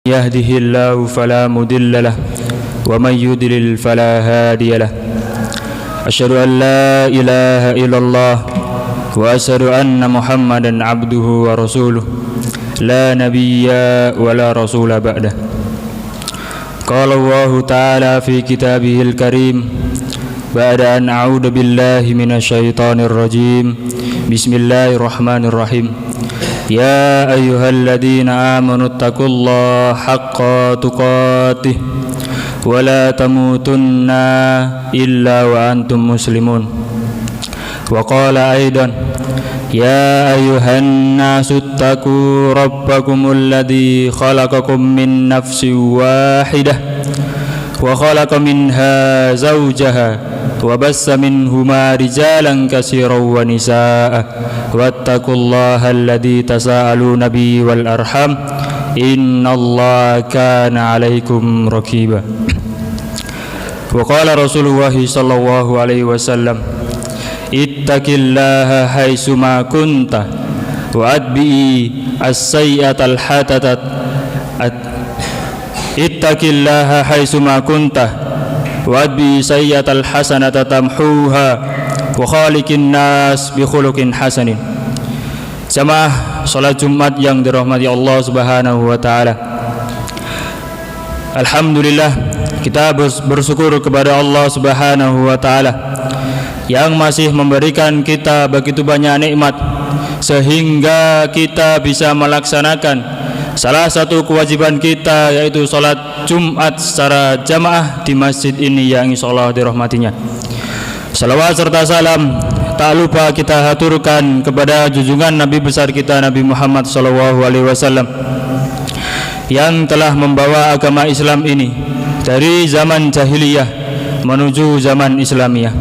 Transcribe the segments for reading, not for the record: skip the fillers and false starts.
يهده الله فلا مضل له ومن يضلل فلا هادي له أشهد أن لا إله إلا الله وأشهد أن محمدا عبده ورسوله لا نبي ولا رسول بعده قال الله تعالى في كتابه الكريم بعد أن أعوذ بالله من الشيطان الرجيم بسم الله الرحمن الرحيم يا أيها الذين آمنوا اتقوا الله حق تقاته ولا تموتن إلا وأنتم مسلمون وقال أيضا يا أيها الناس اتقوا ربكم الذي خلقكم من نفس واحدة وخلق منها زوجها وبث منهما رجالا كثيرا ونساء واتقوا الله الذي تساءلون به والأرحام إن الله كان عليكم رقيبا وقال رسول الله صلى الله عليه وسلم اتق الله حيثما كنت وأتبع السيئة الحسنة اتق الله حيثما كنت وأتبع سيئة الحسنة تمحوها وخالق الناس بخلق حسن. Jamaah salat Jumat yang dirahmati Allah Subhanahu wa taala. Alhamdulillah, kita bersyukur kepada Allah Subhanahu wa taala yang masih memberikan kita begitu banyak nikmat sehingga kita bisa melaksanakan salah satu kewajiban kita, yaitu salat Jumat secara jamaah di masjid ini yang insyaallah dirahmatinya. Salawat serta salam tak lupa kita haturkan kepada junjungan Nabi besar kita Nabi Muhammad SAW yang telah membawa agama Islam ini dari zaman jahiliyah menuju zaman Islamiyah.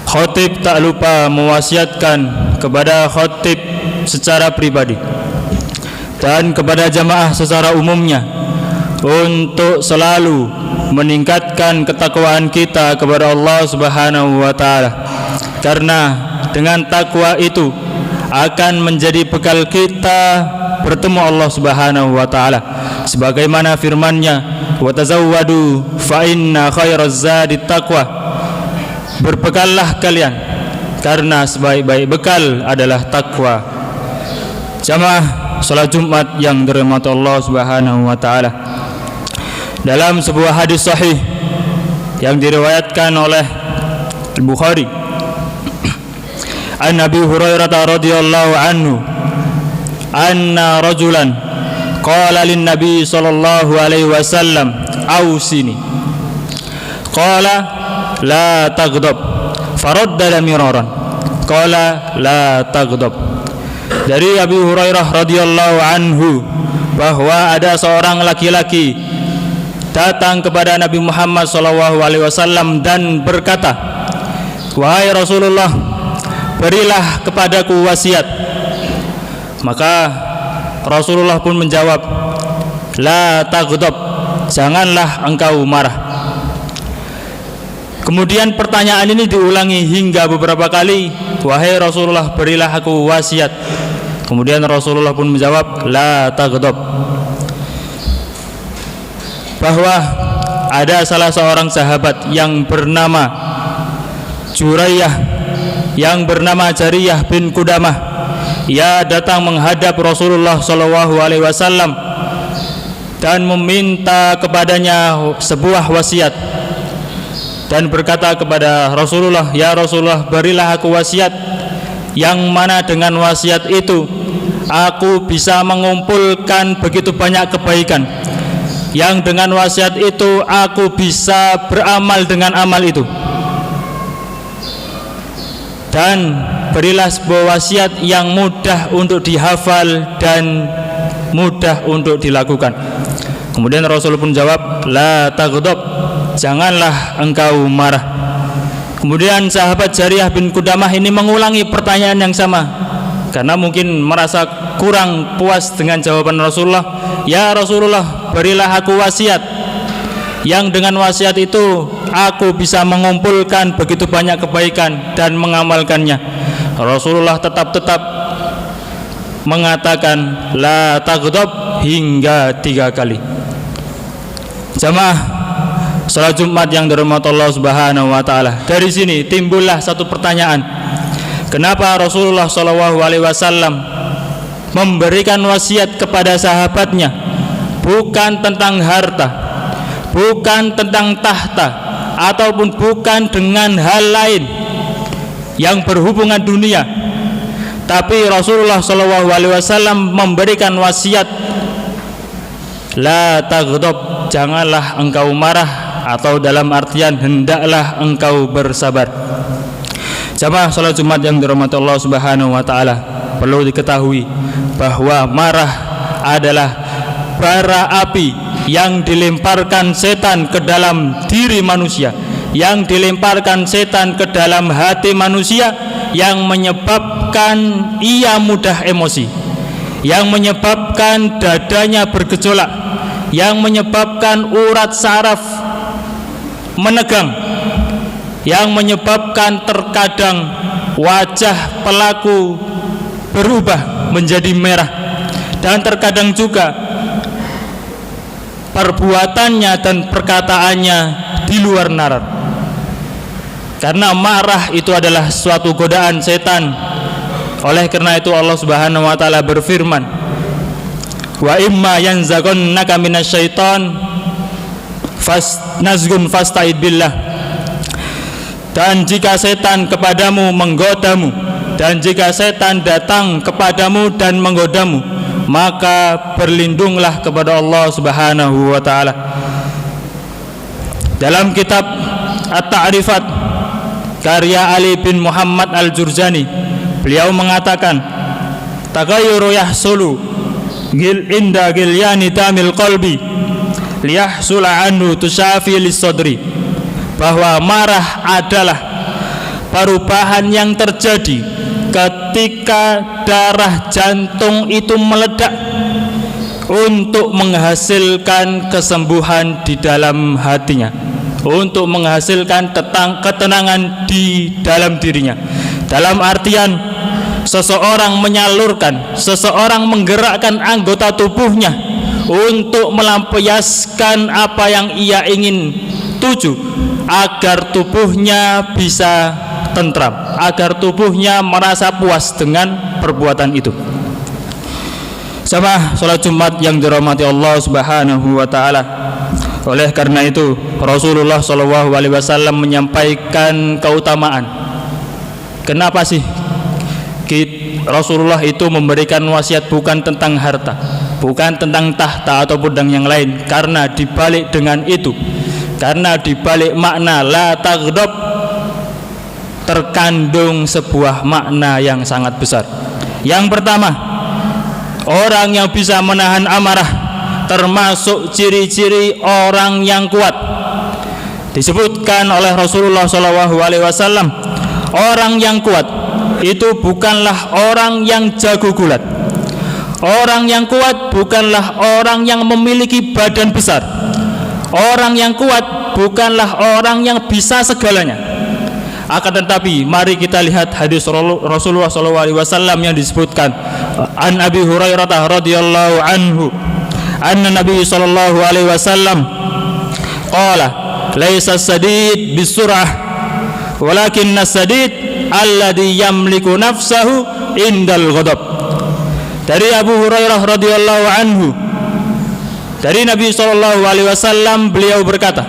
Khatib tak lupa mewasiatkan kepada khatib secara pribadi dan kepada jamaah secara umumnya untuk selalu meningkatkan ketakwaan kita kepada Allah Subhanahu wa taala, karena dengan takwa itu akan menjadi bekal kita bertemu Allah Subhanahu wa taala, sebagaimana firman-Nya wa tazawwadu fa inna khairaz zadi taqwa, berbekallah kalian karena sebaik-baik bekal adalah takwa. Jamaah salat Jumat yang dirahmati Allah Subhanahu wa taala, dalam sebuah hadis sahih yang diriwayatkan oleh Al-Bukhari, an Abi Hurairah radhiyallahu anhu anna rajulan qala lin Nabi sallallahu alaihi wasallam ausini qala la taghdab faraddada miraran qala la taghdab. Dari Abi Hurairah radhiyallahu anhu bahwa ada seorang laki-laki datang kepada Nabi Muhammad SAW dan berkata, wahai Rasulullah, berilah kepadaku wasiat. Maka Rasulullah pun menjawab, la taghdab, janganlah engkau marah. Kemudian pertanyaan ini diulangi hingga beberapa kali, wahai Rasulullah, berilah aku wasiat. Kemudian Rasulullah pun menjawab, la taghdab. Bahwa ada salah seorang sahabat yang bernama Juraiyah, yang bernama Jariyah bin Qudamah. Ia datang menghadap Rasulullah SAW dan meminta kepadanya sebuah wasiat dan berkata kepada Rasulullah, ya Rasulullah, berilah aku wasiat yang mana dengan wasiat itu aku bisa mengumpulkan begitu banyak kebaikan, yang dengan wasiat itu aku bisa beramal dengan amal itu, dan berilah sebuah wasiat yang mudah untuk dihafal dan mudah untuk dilakukan. Kemudian Rasul pun jawab, la taghdab, janganlah engkau marah. Kemudian sahabat Jariyah bin Qudamah ini mengulangi pertanyaan yang sama karena mungkin merasa kurang puas dengan jawaban Rasulullah. Ya Rasulullah, berilah aku wasiat yang dengan wasiat itu aku bisa mengumpulkan begitu banyak kebaikan dan mengamalkannya. Rasulullah tetap mengatakan la taghdab hingga 3 kali. Jamaah salat Jumat yang dirahmati Allah Subhanahu wa taala. Dari sini timbullah satu pertanyaan. Kenapa Rasulullah sallallahu alaihi wasallam memberikan wasiat kepada sahabatnya bukan tentang harta, bukan tentang tahta, ataupun bukan dengan hal lain yang berhubungan dunia, tapi Rasulullah sallallahu alaihi wasallam memberikan wasiat la taghdab, janganlah engkau marah, atau dalam artian hendaklah engkau bersabar. Jamaah salat Jumat yang dirahmati Allah Subhanahu wa taala, perlu diketahui bahwa marah adalah bara api yang dilemparkan setan ke dalam diri manusia, yang dilemparkan setan ke dalam hati manusia, yang menyebabkan ia mudah emosi, yang menyebabkan dadanya bergejolak, yang menyebabkan urat saraf menegang, yang menyebabkan terkadang wajah pelaku berubah menjadi merah, dan terkadang juga perbuatannya dan perkataannya di luar nalar. Karena marah itu adalah suatu godaan setan. Oleh karena itu Allah Subhanahu wa taala berfirman, wa imma yanzaghannaka minasyaiton nazgun fasta'id billah. Dan jika setan kepadamu menggodamu, dan jika setan datang kepadamu dan menggodamu, maka berlindunglah kepada Allah Subhanahu wa taala. Dalam kitab At-Ta'rifat karya Ali bin Muhammad Al-Jurjani, beliau mengatakan tagayyuru yahsulu inda gilyani tamil qalbi liyahsula anhu tusafi lis-sadri, bahwa marah adalah perubahan yang terjadi ketika darah jantung itu meledak untuk menghasilkan kesembuhan di dalam hatinya, untuk menghasilkan ketenangan di dalam dirinya. Dalam artian seseorang menyalurkan, seseorang menggerakkan anggota tubuhnya untuk melampiaskan apa yang ia ingin tuju, agar tubuhnya bisa tentram, agar tubuhnya merasa puas dengan perbuatan itu. Jamaah salat Jumat yang dirahmati Allah Subhanahu wa taala. Oleh karena itu Rasulullah sallallahu alaihi wasallam menyampaikan keutamaan. Kenapa sih Rasulullah itu memberikan wasiat bukan tentang harta, bukan tentang tahta ataupun yang lain? Karena dibalik dengan itu, karena dibalik makna la taghdab terkandung sebuah makna yang sangat besar. Yang pertama, orang yang bisa menahan amarah termasuk ciri-ciri orang yang kuat. Disebutkan oleh Rasulullah SAW, orang yang kuat itu bukanlah orang yang jago gulat. Orang yang kuat bukanlah orang yang memiliki badan besar. Orang yang kuat bukanlah orang yang bisa segalanya. Akan tetapi mari kita lihat hadis Rasulullah SAW yang disebutkan an Abi Hurairah radhiyallahu anhu anna Nabi sallallahu alaihi wasallam qala laisa sadid bisur'ah walakinna sadid alladhi yamliku nafsahu indal ghadab. Dari Abu Hurairah radhiyallahu anhu, dari Nabi sallallahu alaihi wasallam, beliau berkata,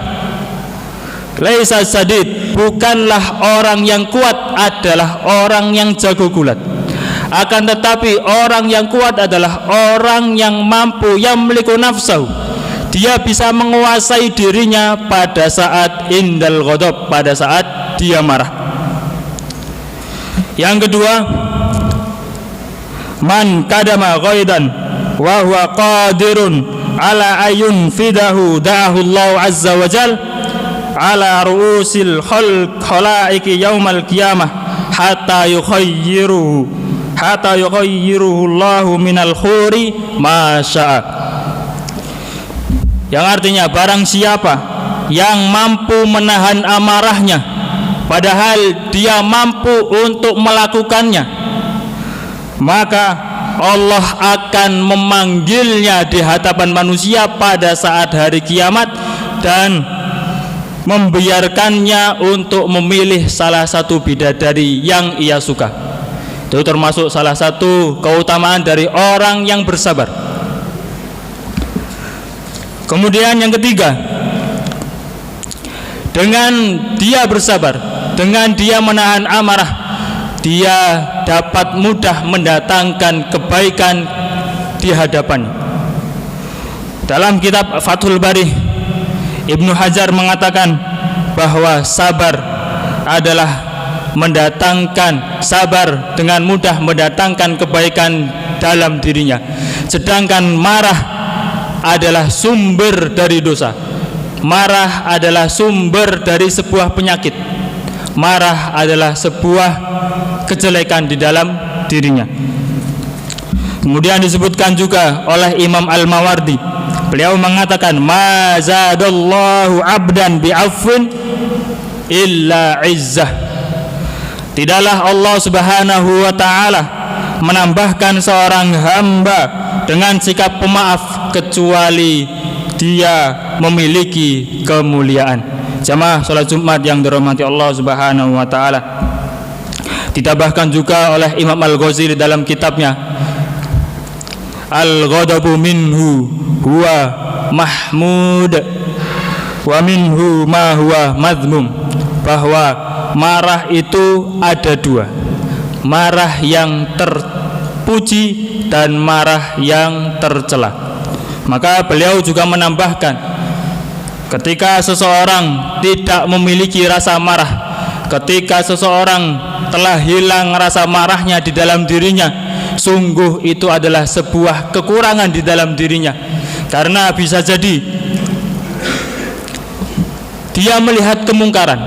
laisa sadid, bukanlah orang yang kuat adalah orang yang jago gulat. Akan tetapi orang yang kuat adalah orang yang mampu yamliku nafsahu, dia bisa menguasai dirinya pada saat indal ghadab, pada saat dia marah. Yang kedua, man kadama ghaidan wa huwa qadirun ala ayun fidahu da'ahu Allah azza wa jal ala ru'usil khalaiqi yaumal qiyamah hatta yukhayyiruhu Allahu minal khuri ma syaa. Yang artinya barang siapa yang mampu menahan amarahnya padahal dia mampu untuk melakukannya, maka Allah akan memanggilnya di hadapan manusia pada saat hari kiamat dan membiarkannya untuk memilih salah satu bidadari yang ia suka. Itu termasuk salah satu keutamaan dari orang yang bersabar. Kemudian yang ketiga, dengan dia bersabar, dengan dia menahan amarah, dia dapat mudah mendatangkan kebaikan di hadapannya. Dalam kitab Fathul Bari, Ibnu Hajar mengatakan bahwa sabar adalah sabar dengan mudah mendatangkan kebaikan dalam dirinya, sedangkan marah adalah sumber dari dosa. Marah adalah sumber dari sebuah penyakit. Marah adalah sebuah kejelekan di dalam dirinya. Kemudian disebutkan juga oleh Imam Al-Mawardi, beliau mengatakan, ma zadallahu abdan bi'afwin illa izzah. Tidaklah Allah Subhanahu wa ta'ala menambahkan seorang hamba dengan sikap pemaaf kecuali dia memiliki kemuliaan. Jamaah salat Jumat yang dirahmati Allah Subhanahu wa ta'ala, ditambahkan juga oleh Imam Al-Ghazali dalam kitabnya Al-Ghadabu minhu huwa mahmud wa minhu ma huwa madhmum, bahwa marah itu ada dua, marah yang terpuji dan marah yang tercela. Maka beliau juga menambahkan, ketika seseorang tidak memiliki rasa marah, ketika seseorang telah hilang rasa marahnya di dalam dirinya, sungguh itu adalah sebuah kekurangan di dalam dirinya. Karena bisa jadi dia melihat kemungkaran,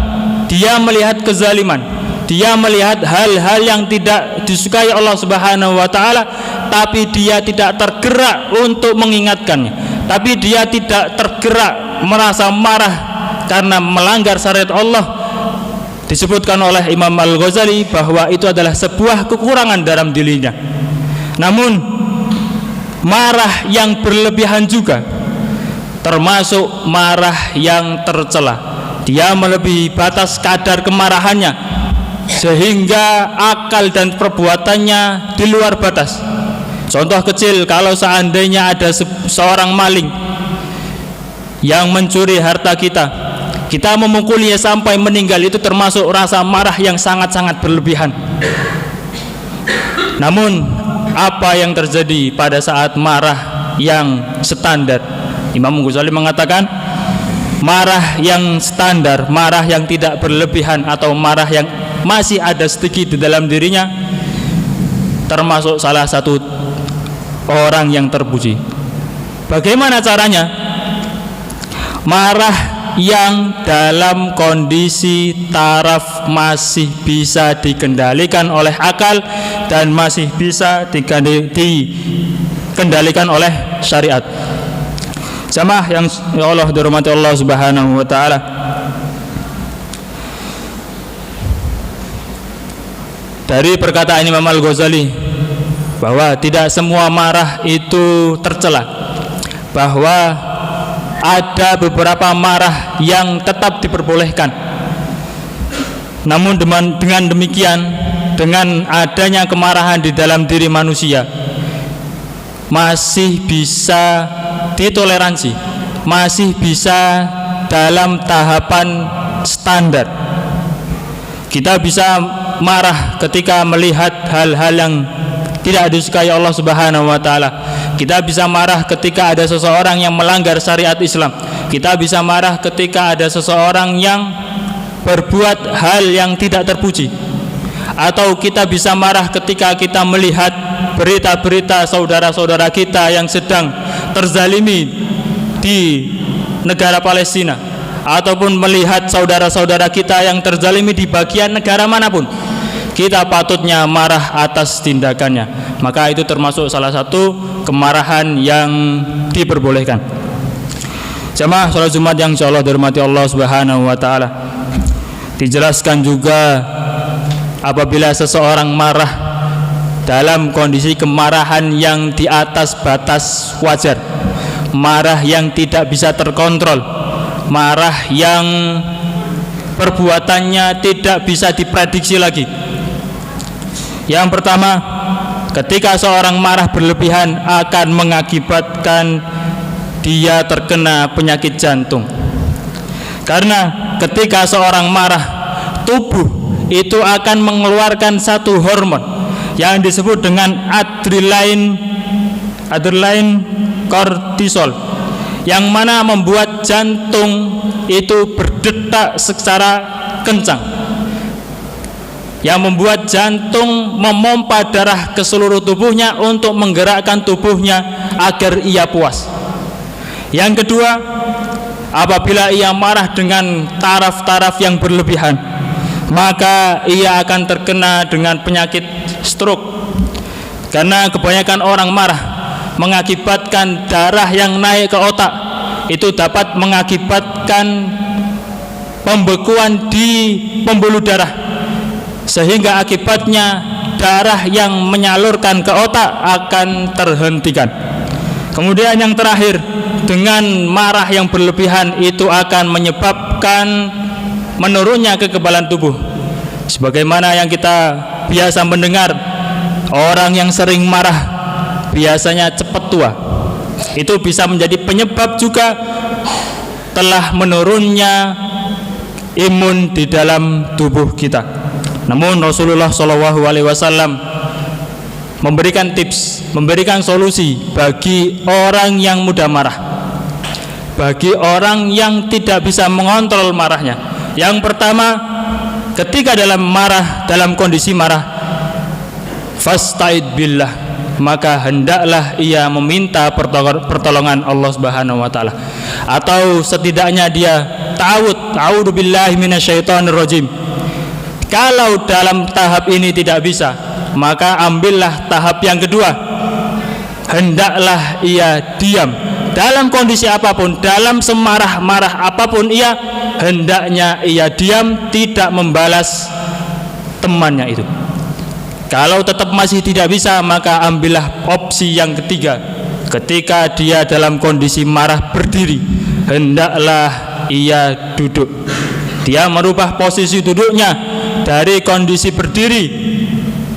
dia melihat kezaliman, dia melihat hal-hal yang tidak disukai Allah Subhanahu wa ta'ala, tapi dia tidak tergerak untuk mengingatkannya, tapi dia tidak tergerak merasa marah karena melanggar syariat Allah. Disebutkan oleh Imam Al-Ghazali bahwa itu adalah sebuah kekurangan dalam dirinya. Namun marah yang berlebihan juga termasuk marah yang tercela. Dia melebihi batas kadar kemarahannya sehingga akal dan perbuatannya di luar batas. Contoh kecil, kalau seandainya ada seorang maling yang mencuri harta kita, kita memukulinya sampai meninggal, itu termasuk rasa marah yang sangat-sangat berlebihan. Namun apa yang terjadi pada saat marah yang standar? Imam Ghazali mengatakan, marah yang standar, marah yang tidak berlebihan, atau marah yang masih ada sedikit di dalam dirinya, termasuk salah satu orang yang terpuji. Bagaimana caranya? Marah yang dalam kondisi taraf masih bisa dikendalikan oleh akal dan masih bisa dikendalikan oleh syariat. Jamaah yang ya Allah dirahmati Allah Subhanahu wa ta'ala, dari perkataan Imam Al-Ghazali bahwa tidak semua marah itu tercela, bahwa ada beberapa marah yang tetap diperbolehkan. Namun dengan demikian, dengan adanya kemarahan di dalam diri manusia masih bisa ditoleransi, masih bisa dalam tahapan standar. Kita bisa marah ketika melihat hal-hal yang tidak disukai Allah Subhanahu wa ta'ala. Kita bisa marah ketika ada seseorang yang melanggar syariat Islam. Kita bisa marah ketika ada seseorang yang berbuat hal yang tidak terpuji. Atau kita bisa marah ketika kita melihat berita-berita saudara-saudara kita yang sedang terzalimi di negara Palestina, ataupun melihat saudara-saudara kita yang terzalimi di bagian negara manapun. Kita patutnya marah atas tindakannya. Maka itu termasuk salah satu kemarahan yang diperbolehkan. Jamaah salat Jumat yang insyaallah dirahmati Allah Subhanahu wa ta'ala, dijelaskan juga apabila seseorang marah dalam kondisi kemarahan yang di atas batas wajar, marah yang tidak bisa terkontrol, marah yang perbuatannya tidak bisa diprediksi lagi. Yang pertama, ketika seorang marah berlebihan akan mengakibatkan dia terkena penyakit jantung. Karena ketika seorang marah, tubuh itu akan mengeluarkan satu hormon yang disebut dengan adrenalin kortisol, yang mana membuat jantung itu berdetak secara kencang, yang membuat jantung memompa darah ke seluruh tubuhnya untuk menggerakkan tubuhnya agar ia puas. Yang kedua, apabila ia marah dengan taraf-taraf yang berlebihan, maka ia akan terkena dengan penyakit stroke. Karena kebanyakan orang marah mengakibatkan darah yang naik ke otak, itu dapat mengakibatkan pembekuan di pembuluh darah, sehingga akibatnya darah yang menyalurkan ke otak akan terhentikan. Kemudian yang terakhir, dengan marah yang berlebihan itu akan menyebabkan menurunnya kekebalan tubuh. Sebagaimana yang kita biasa mendengar, orang yang sering marah biasanya cepat tua. Itu bisa menjadi penyebab juga telah menurunnya imun di dalam tubuh kita. Namun Rasulullah SAW memberikan tips, memberikan solusi bagi orang yang mudah marah, bagi orang yang tidak bisa mengontrol marahnya. Yang pertama, ketika dalam kondisi marah, fasta'id billah, maka hendaklah ia meminta pertolongan Allah Subhanahu wa taala, atau setidaknya dia ta'awudzu billahi minasyaitonir rajim. Kalau dalam tahap ini tidak bisa, maka ambillah tahap yang kedua. Hendaklah ia diam dalam kondisi apapun, dalam semarah-marah apapun ia, hendaknya ia diam, tidak membalas temannya itu. Kalau tetap masih tidak bisa, maka ambillah opsi yang ketiga. Ketika dia dalam kondisi marah berdiri, hendaklah ia duduk. Dia merubah posisi duduknya dari kondisi berdiri,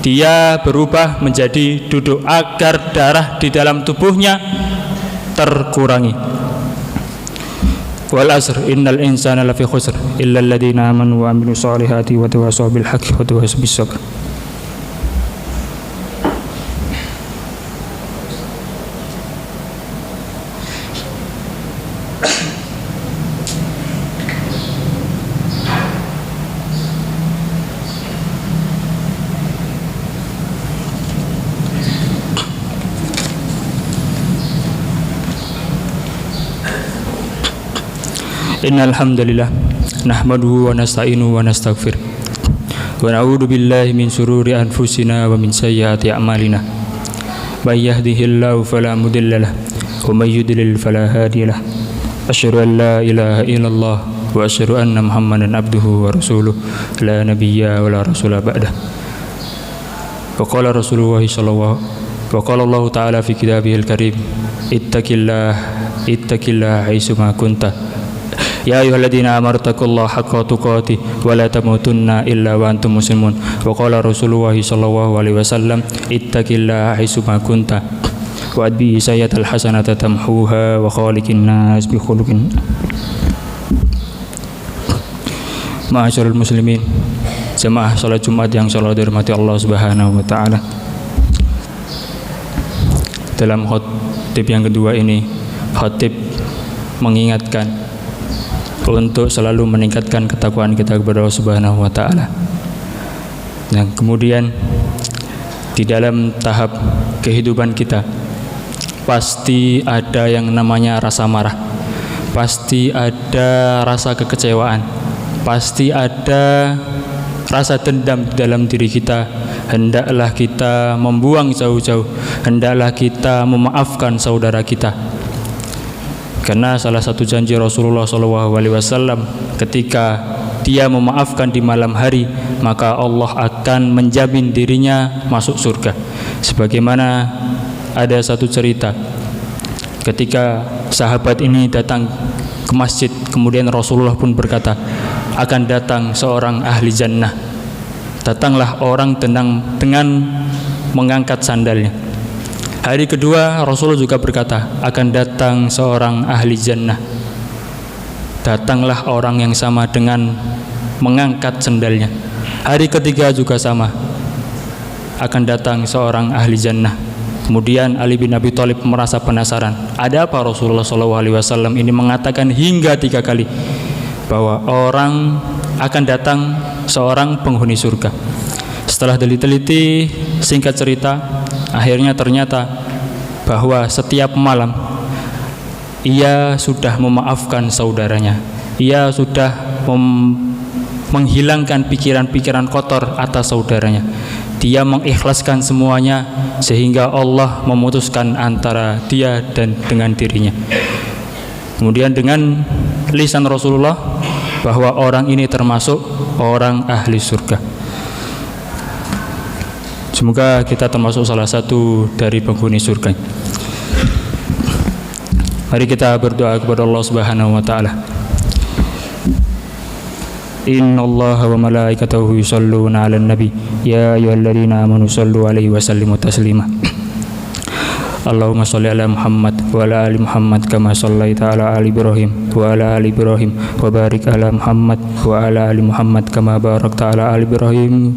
dia berubah menjadi duduk agar darah di dalam tubuhnya terkurangi. Wal asr innal insana lafi khusr illa alladziina aamanu wa 'amilus shalihati wa tawassaw bil haqqi wa tawassaw bis sabr. Innal hamdalillah nahmaduhu wa nasta'inuhu wa nastaghfir wa na'udzu billahi min shururi anfusina wa min sayyiati a'malina. May yahdihillahu fala mudilla lahu wa may yudlil fala hadiya lahu. Asyhadu an la ilaha illallah wa asyhadu anna Muhammadan abduhu wa rasuluh la nabiyya wa la rasula ba'dah. Wa qala Rasulullah sallallahu wa qala Allah ta'ala fi kitabihil karim ittaqillaha haitsu ma kunta ya ayyuhalladzina amanu taqullaha haqqa tuqatih wa la tamutunna illa wa antum muslimun. Wa qala Rasulullah sallallahu alaihi wasallam ittaqillaha haitsu ma kunta wa adbi sayyatal hasanata tamhuha wa khaliqin nas bi khuluqin. Ma'asyiral muslimin, jamaah salat Jumat yang salat dirahmati Allah Subhanahu wa taala. Dalam khotib yang kedua ini, khotib mengingatkan untuk selalu meningkatkan ketakwaan kita kepada Allah Subhanahu wa taala. Dan kemudian di dalam tahap kehidupan kita pasti ada yang namanya rasa marah, pasti ada rasa kekecewaan, pasti ada rasa dendam di dalam diri kita. Hendaklah kita membuang jauh-jauh, hendaklah kita memaafkan saudara kita. Karena salah satu janji Rasulullah SAW, ketika dia memaafkan di malam hari, maka Allah akan menjamin dirinya masuk surga. Sebagaimana ada satu cerita ketika sahabat ini datang ke masjid, kemudian Rasulullah pun berkata, akan datang seorang ahli jannah. Datanglah orang dengan mengangkat sandalnya. Hari kedua Rasulullah juga berkata, akan datang seorang ahli jannah. Datanglah orang yang sama dengan mengangkat sandalnya. Hari ketiga juga sama, akan datang seorang ahli jannah. Kemudian Ali bin Abi Thalib merasa penasaran, ada apa Rasulullah SAW ini mengatakan hingga 3 kali bahwa orang akan datang seorang penghuni surga. Setelah teliti, singkat cerita, akhirnya ternyata bahwa setiap malam ia sudah memaafkan saudaranya, ia sudah menghilangkan pikiran-pikiran kotor atas saudaranya. Dia mengikhlaskan semuanya sehingga Allah memutuskan antara dia dan dengan dirinya. Kemudian dengan lisan Rasulullah bahwa orang ini termasuk orang ahli surga. Semoga kita termasuk salah satu dari penghuni surga. Mari kita berdoa kepada Allah Subhanahu wa taala. Innallaha wa malaikatahu yusholluna 'alan nabi ya ayyuhalladzina amanu shallu 'alaihi wa sallimu taslima. Allahumma shalli ala Muhammad wa ala ali Muhammad kama shallaita ala ali Ibrahim wa ala ali Ibrahim wa barik ala Muhammad wa ala ali Muhammad kama barakta ala ali Ibrahim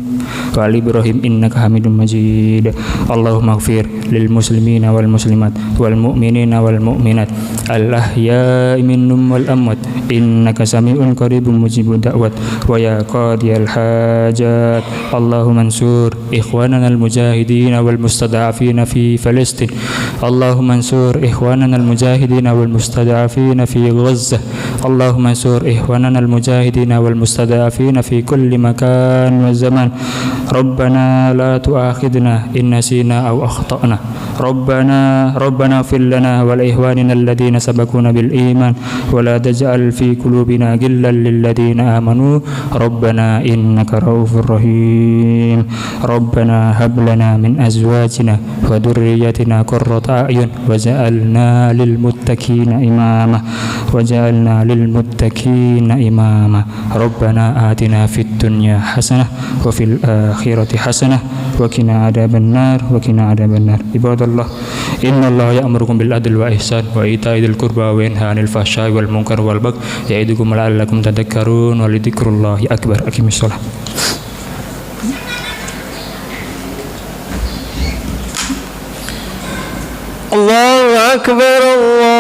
wa ali Ibrahim innaka Hamidum Majid. Allahumma ighfir lil muslimina wal muslimat wal mu'minina wal mu'minat al ahya'i minhum wal amwat innaka sami'un qaribun mujibud da'wat wa ya qadiyal hajat. Allahumma ansur ikhwanana al mujahidin wal mustada'afin fi Palestin. Allahumma ansur ikhwanana al-mujahidin wal mustada'afin fi Gaza. Allahumma ansur ikhwanana al-mujahidin wal mustada'afin fi kulli makan wa zaman. Rabbana la tu'akhidna in nasina aw akhtana. Rabbana ighfir lana wa li ikhwanina alladhina sabaquna bil iman wa la taj'al fi qulubina ghillan lil ladzina amanu Rabbana innaka ra'ufur rahim. Rabbana hab lana min azwajina wa dhurriyyatina qurrata a'yun waj'alna lil muttaqina imama Rabbana atina fid dunya hasanah wa fil akhirati hasanah wa qina adzabannar ibadallah innallaha ya'murukum bil adli wa ihsan wa ita'i dzil qurba wa yanha 'anil fahsya'i wal munkar wal baghi ya'idukum la'allakum tadhakkarun wa lidzikrullahi akbar. Aqimis shalah. Allahu akbar. Allah